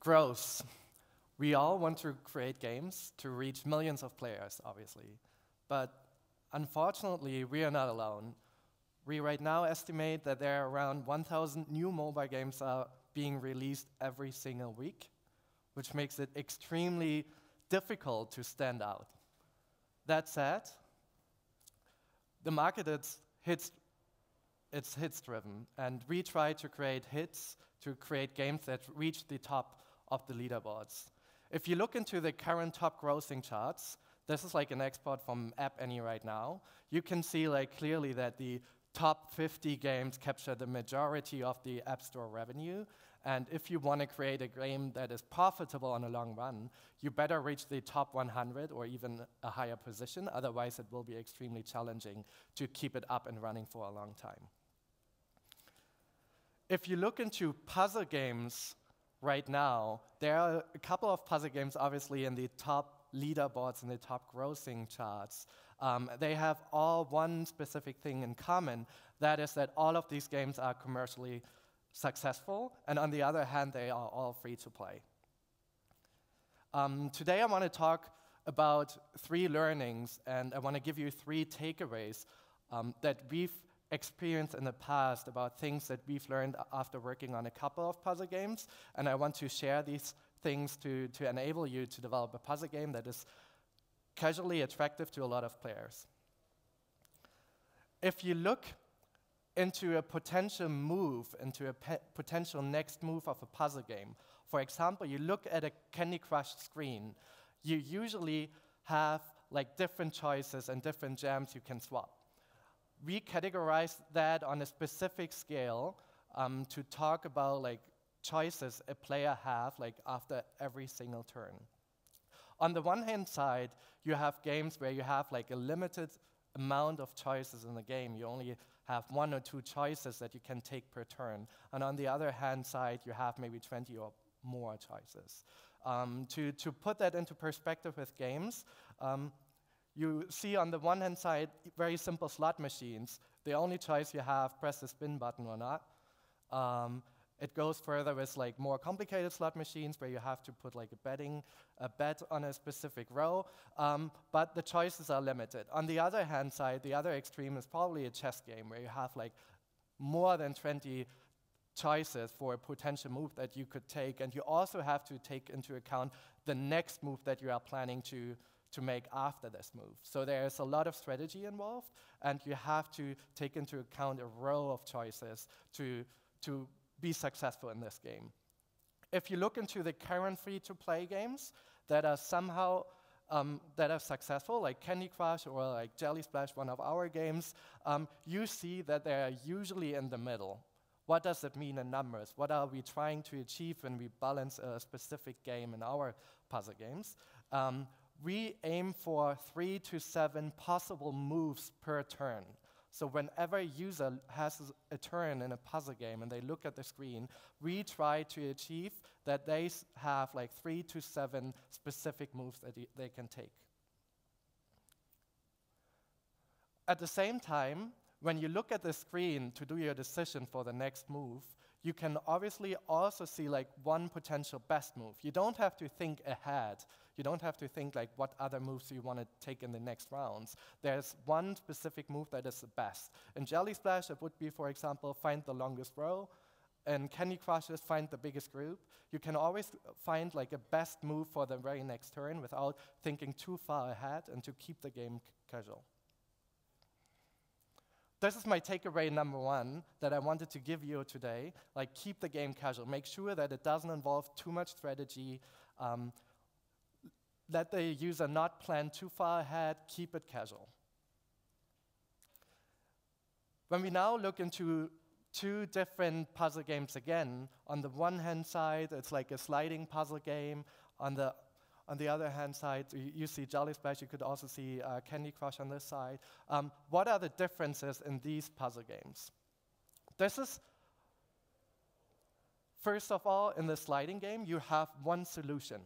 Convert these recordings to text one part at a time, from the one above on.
Growth. We all want to create games to reach millions of players, obviously. But unfortunately, we are not alone. We right now estimate that there are around 1,000 new mobile games are being released every single week, which makes it extremely difficult to stand out. That said, the market is hits-driven, and we try to create hits, to create games that reach the top of the leaderboards. If you look into the current top grossing charts, this is like an export from App Annie right now, you can see like clearly that the top 50 games capture the majority of the App Store revenue. And if you want to create a game that is profitable on a long run, you better reach the top 100 or even a higher position. Otherwise, it will be extremely challenging to keep it up and running for a long time. If you look into puzzle games right now, there are a couple of puzzle games obviously in the top leaderboards and the top grossing charts. They have all one specific thing in common. That is that all of these games are commercially successful, and on the other hand, they are all free to play. Today I want to talk about 3 learnings, and I want to give you 3 takeaways that we've experienced in the past about things that we've learned after working on a couple of puzzle games, and I want to share these things to enable you to develop a puzzle game that is casually attractive to a lot of players. If you look into a potential move, into a potential next move of a puzzle game, for example, you look at a Candy Crush screen, you usually have like different choices and different gems you can swap. We categorize that on a specific scale to talk about like choices a player have like after every single turn. On the one hand side, you have games where you have like a limited amount of choices in the game. You only have 1 or 2 choices that you can take per turn. And on the other hand side, you have maybe 20 or more choices. To put that into perspective with games, you see on the one hand side, very simple slot machines. The only choice you have, press the spin button or not. It goes further with like more complicated slot machines where you have to put like a bet on a specific row, but the choices are limited. On the other hand side, the other extreme is probably a chess game where you have like more than 20 choices for a potential move that you could take, and you also have to take into account the next move that you are planning to make after this move. So there's a lot of strategy involved, and you have to take into account a row of choices to be successful in this game. If you look into the current free-to-play games that are somehow that are successful, like Candy Crush or like Jelly Splash, one of our games, you see that they are usually in the middle. What does it mean in numbers? What are we trying to achieve when we balance a specific game in our puzzle games? We aim for 3 to 7 possible moves per turn. So whenever a user has a turn in a puzzle game and they look at the screen, we try to achieve that they have like 3 to 7 specific moves that they can take. At the same time, when you look at the screen to do your decision for the next move, you can obviously also see like one potential best move. You don't have to think ahead. You don't have to think like what other moves you want to take in the next rounds. There's one specific move that is the best. In Jelly Splash, it would be, for example, find the longest row. In Candy Crush, find the biggest group. You can always find like a best move for the very next turn without thinking too far ahead and to keep the game casual. This is my takeaway number 1 that I wanted to give you today. Like, keep the game casual. Make sure that it doesn't involve too much strategy. Let the user not plan too far ahead. Keep it casual. When we now look into 2 different puzzle games again, on the one hand side, it's like a sliding puzzle game. On the other hand side, you see Jelly Splash, you could also see Candy Crush on this side. What are the differences in these puzzle games? This is, first of all, in the sliding game, you have one solution.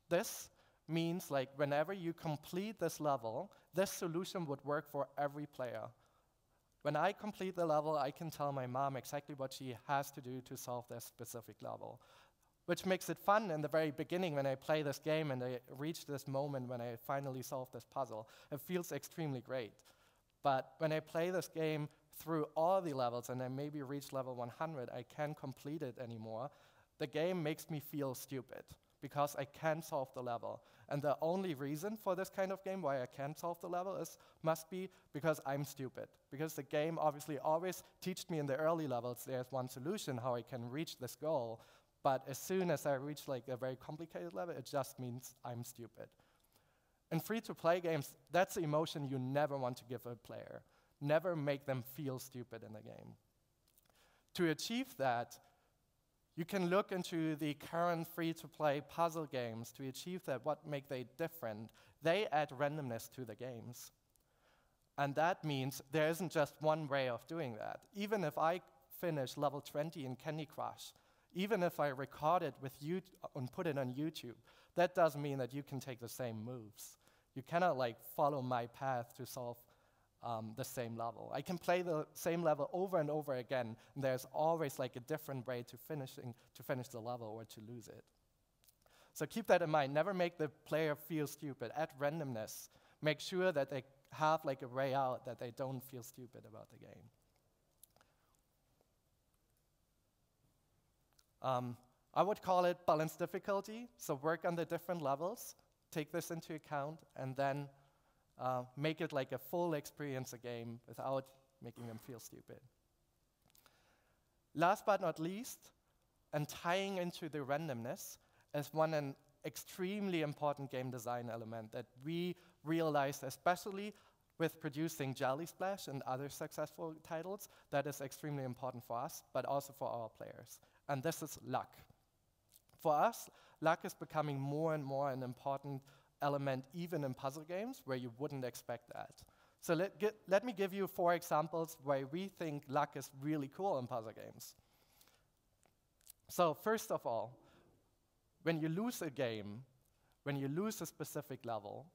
This means like whenever you complete this level, this solution would work for every player. When I complete the level, I can tell my mom exactly what she has to do to solve this specific level. which makes it fun in the very beginning when I play this game and I reach this moment when I finally solve this puzzle. It feels extremely great. But when I play this game through all the levels and I maybe reach level 100, I can't complete it anymore. The game makes me feel stupid because I can't solve the level. And the only reason for this kind of game why I can't solve the level must be because I'm stupid. Because the game obviously always teaches me in the early levels there's one solution how I can reach this goal. But as soon as I reach like a very complicated level, it just means I'm stupid. In free-to-play games, that's the emotion you never want to give a player. Never make them feel stupid in the game. To achieve that, you can look into the current free-to-play puzzle games. To achieve that, what make they different? They add randomness to the games. And that means there isn't just one way of doing that. Even if I finish level 20 in Candy Crush, even if I record it with you and put it on YouTube, that doesn't mean that you can take the same moves. You cannot like follow my path to solve the same level. I can play the same level over and over again, and there's always like a different way to finish the level or to lose it. So keep that in mind. Never make the player feel stupid. Add randomness. Make sure that they have like a way out, that they don't feel stupid about the game. I would call it balanced difficulty. So work on the different levels, take this into account, and then make it like a full experience a game without making them feel stupid. Last but not least, and tying into the randomness, is an extremely important game design element that we realized, especially with producing Jelly Splash and other successful titles, that is extremely important for us, but also for our players. And this is luck. For us, luck is becoming more and more an important element even in puzzle games where you wouldn't expect that. So let me give you 4 examples where we think luck is really cool in puzzle games. So first of all, when you lose a game, when you lose a specific level,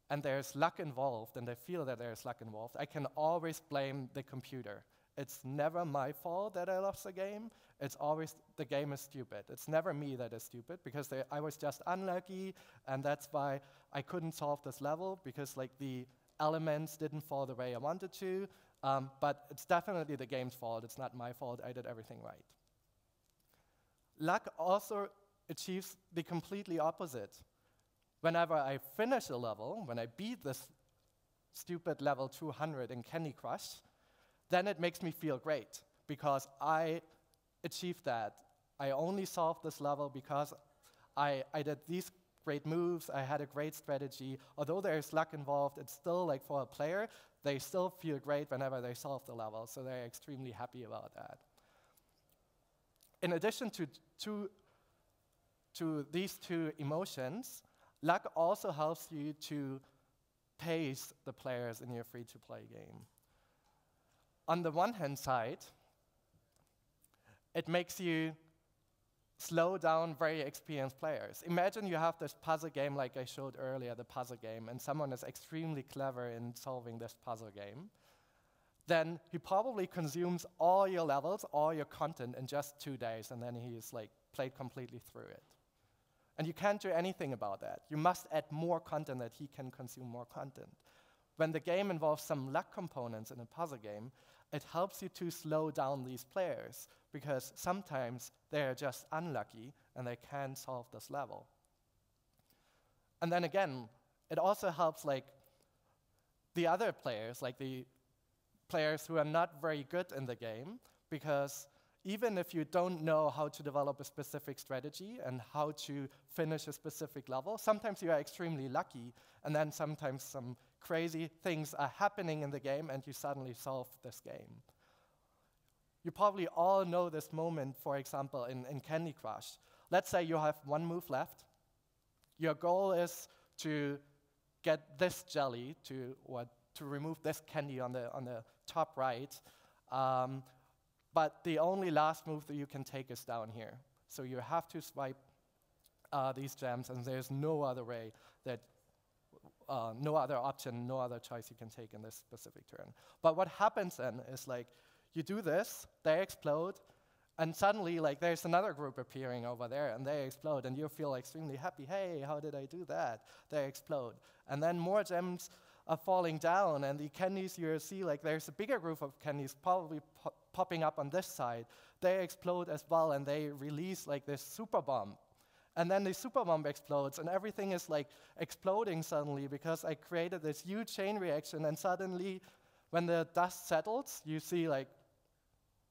and there's luck involved, and I feel that there's luck involved, I can always blame the computer. It's never my fault that I lost the game. It's always the game is stupid. It's never me that is stupid, because I was just unlucky, and that's why I couldn't solve this level, because like the elements didn't fall the way I wanted to. But it's definitely the game's fault. It's not my fault. I did everything right. Luck also achieves the completely opposite. Whenever I finish a level, when I beat this stupid level 200 in Candy Crush, then it makes me feel great, because I achieved that. I only solved this level because I did these great moves, I had a great strategy. Although there's luck involved, it's still like for a player, they still feel great whenever they solve the level, so they're extremely happy about that. In addition to these 2 emotions, luck also helps you to pace the players in your free-to-play game. On the one hand side, it makes you slow down very experienced players. Imagine you have this puzzle game like I showed earlier, the puzzle game, and someone is extremely clever in solving this puzzle game. Then he probably consumes all your levels, all your content in just 2 days, and then he's like played completely through it. And you can't do anything about that. You must add more content that he can consume more content. When the game involves some luck components in a puzzle game, it helps you to slow down these players, because sometimes they're just unlucky and they can't solve this level. And then again, it also helps like the other players, like the players who are not very good in the game, because even if you don't know how to develop a specific strategy and how to finish a specific level, sometimes you are extremely lucky, and then sometimes some crazy things are happening in the game and you suddenly solve this game. You probably all know this moment, for example, in Candy Crush. Let's say you have 1 move left. Your goal is to get this jelly to remove this candy on the top right. But the only last move that you can take is down here. So you have to swipe these gems, and there's no other way no other option, no other choice you can take in this specific turn. But what happens then is like, you do this, they explode, And suddenly, like, there's another group appearing over there, and they explode, and you feel extremely happy. Hey, how did I do that? They explode. And then more gems are falling down, and the candies you see, like, there's a bigger group of candies probably popping up on this side. They explode as well, and they release, like, this super bomb. And then the super bomb explodes, and everything is, like, exploding suddenly because I created this huge chain reaction, and suddenly, when the dust settles, you see, like,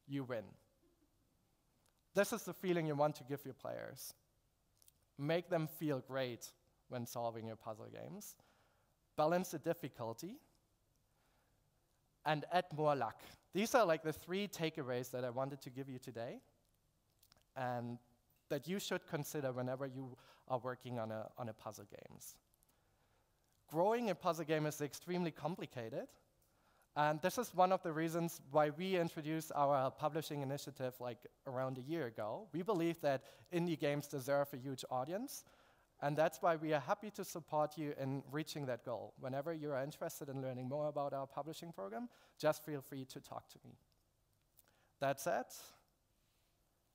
you win. This is the feeling you want to give your players. Make them feel great when solving your puzzle games. Balance the difficulty. And add more luck. These are like the 3 takeaways that I wanted to give you today, and that you should consider whenever you are working on a puzzle games. Growing a puzzle game is extremely complicated. And this is one of the reasons why we introduced our publishing initiative like around a year ago. We believe that indie games deserve a huge audience, and that's why we are happy to support you in reaching that goal. Whenever you are interested in learning more about our publishing program, just feel free to talk to me. That said,